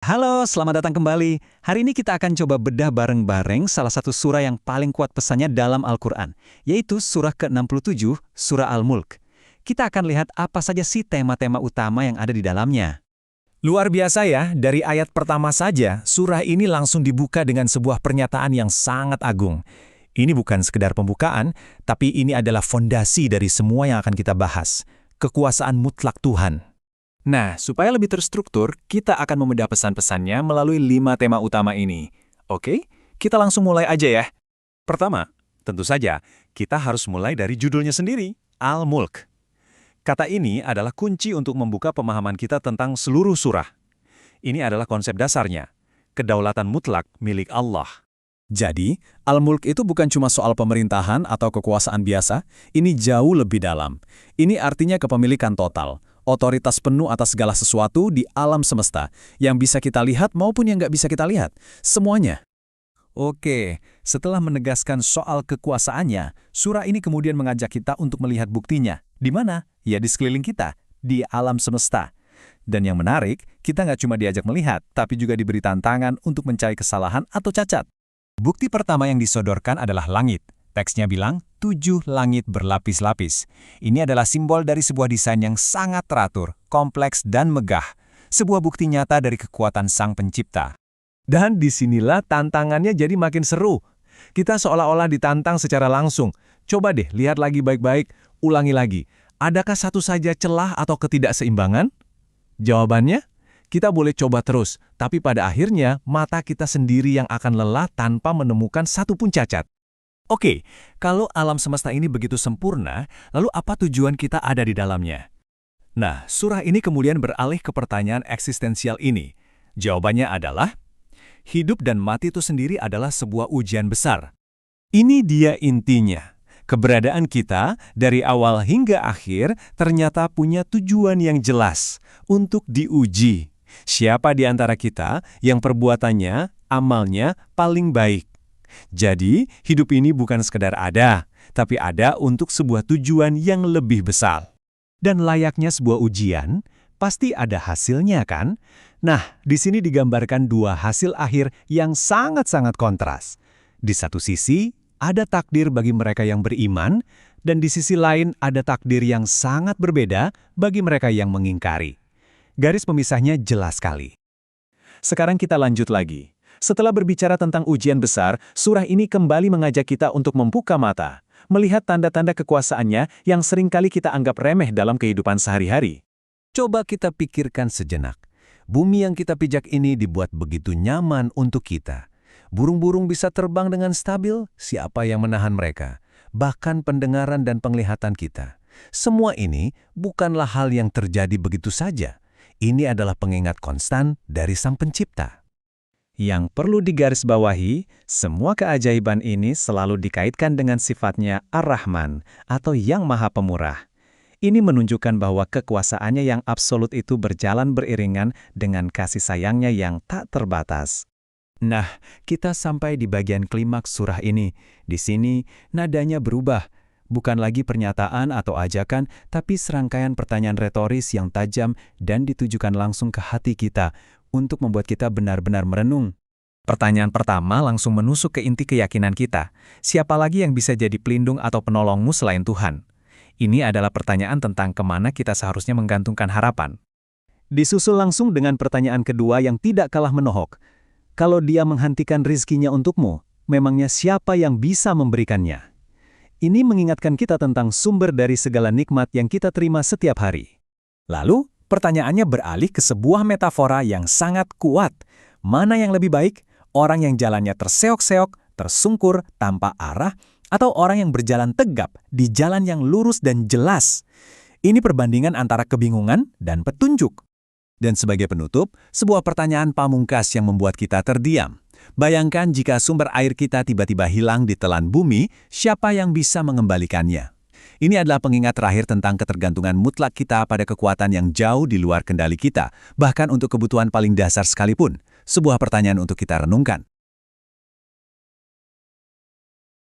Halo, selamat datang kembali. Hari ini kita akan coba bedah bareng-bareng salah satu surah yang paling kuat pesannya dalam Al-Quran, yaitu surah ke-67, surah Al-Mulk. Kita akan lihat apa saja sih tema-tema utama yang ada di dalamnya. Luar biasa ya, dari ayat pertama saja, surah ini langsung dibuka dengan sebuah pernyataan yang sangat agung. Ini bukan sekedar pembukaan, tapi ini adalah fondasi dari semua yang akan kita bahas. Kekuasaan mutlak Tuhan. Nah, supaya lebih terstruktur, kita akan membedah pesan-pesannya melalui 5 tema utama ini. Oke, kita langsung mulai aja ya. Pertama, tentu saja, kita harus mulai dari judulnya sendiri, Al-Mulk. Kata ini adalah kunci untuk membuka pemahaman kita tentang seluruh surah. Ini adalah konsep dasarnya, kedaulatan mutlak milik Allah. Jadi, Al-Mulk itu bukan cuma soal pemerintahan atau kekuasaan biasa, ini jauh lebih dalam. Ini artinya kepemilikan total, otoritas penuh atas segala sesuatu di alam semesta, yang bisa kita lihat maupun yang nggak bisa kita lihat, semuanya. Oke, setelah menegaskan soal kekuasaannya, surah ini kemudian mengajak kita untuk melihat buktinya. Di mana? Ya di sekeliling kita, di alam semesta. Dan yang menarik, kita nggak cuma diajak melihat, tapi juga diberi tantangan untuk mencari kesalahan atau cacat. Bukti pertama yang disodorkan adalah langit. Teksnya bilang, 7 langit berlapis-lapis. Ini adalah simbol dari sebuah desain yang sangat teratur, kompleks dan megah. Sebuah bukti nyata dari kekuatan Sang Pencipta. Dan disinilah tantangannya jadi makin seru. Kita seolah-olah ditantang secara langsung. Coba deh, lihat lagi baik-baik, ulangi lagi. Adakah satu saja celah atau ketidakseimbangan? Jawabannya, kita boleh coba terus, tapi pada akhirnya mata kita sendiri yang akan lelah tanpa menemukan satu pun cacat. Oke, kalau alam semesta ini begitu sempurna, lalu apa tujuan kita ada di dalamnya? Nah, surah ini kemudian beralih ke pertanyaan eksistensial ini. Jawabannya adalah, hidup dan mati itu sendiri adalah sebuah ujian besar. Ini dia intinya. Keberadaan kita dari awal hingga akhir ternyata punya tujuan yang jelas untuk diuji. Siapa di antara kita yang perbuatannya, amalnya paling baik? Jadi, hidup ini bukan sekedar ada, tapi ada untuk sebuah tujuan yang lebih besar. Dan layaknya sebuah ujian, pasti ada hasilnya kan? Nah, di sini digambarkan dua hasil akhir yang sangat-sangat kontras. Di satu sisi, ada takdir bagi mereka yang beriman, dan di sisi lain ada takdir yang sangat berbeda bagi mereka yang mengingkari. Garis pemisahnya jelas sekali. Sekarang kita lanjut lagi. Setelah berbicara tentang ujian besar, surah ini kembali mengajak kita untuk membuka mata, melihat tanda-tanda kekuasaannya yang seringkali kita anggap remeh dalam kehidupan sehari-hari. Coba kita pikirkan sejenak. Bumi yang kita pijak ini dibuat begitu nyaman untuk kita. Burung-burung bisa terbang dengan stabil, siapa yang menahan mereka? Bahkan pendengaran dan penglihatan kita. Semua ini bukanlah hal yang terjadi begitu saja. Ini adalah pengingat konstan dari Sang Pencipta. Yang perlu digarisbawahi, semua keajaiban ini selalu dikaitkan dengan sifatnya Ar-Rahman atau Yang Maha Pemurah. Ini menunjukkan bahwa kekuasaannya yang absolut itu berjalan beriringan dengan kasih sayangnya yang tak terbatas. Nah, kita sampai di bagian klimaks surah ini. Di sini, nadanya berubah. Bukan lagi pernyataan atau ajakan, tapi serangkaian pertanyaan retoris yang tajam dan ditujukan langsung ke hati kita untuk membuat kita benar-benar merenung. Pertanyaan pertama langsung menusuk ke inti keyakinan kita. Siapa lagi yang bisa jadi pelindung atau penolongmu selain Tuhan? Ini adalah pertanyaan tentang kemana kita seharusnya menggantungkan harapan. Disusul langsung dengan pertanyaan kedua yang tidak kalah menohok. Kalau Dia menghentikan rizkinya untukmu, memangnya siapa yang bisa memberikannya? Ini mengingatkan kita tentang sumber dari segala nikmat yang kita terima setiap hari. Lalu, pertanyaannya beralih ke sebuah metafora yang sangat kuat. Mana yang lebih baik? Orang yang jalannya terseok-seok, tersungkur, tanpa arah, atau orang yang berjalan tegap di jalan yang lurus dan jelas? Ini perbandingan antara kebingungan dan petunjuk. Dan sebagai penutup, sebuah pertanyaan pamungkas yang membuat kita terdiam. Bayangkan jika sumber air kita tiba-tiba hilang di telan bumi, siapa yang bisa mengembalikannya? Ini adalah pengingat terakhir tentang ketergantungan mutlak kita pada kekuatan yang jauh di luar kendali kita, bahkan untuk kebutuhan paling dasar sekalipun. Sebuah pertanyaan untuk kita renungkan.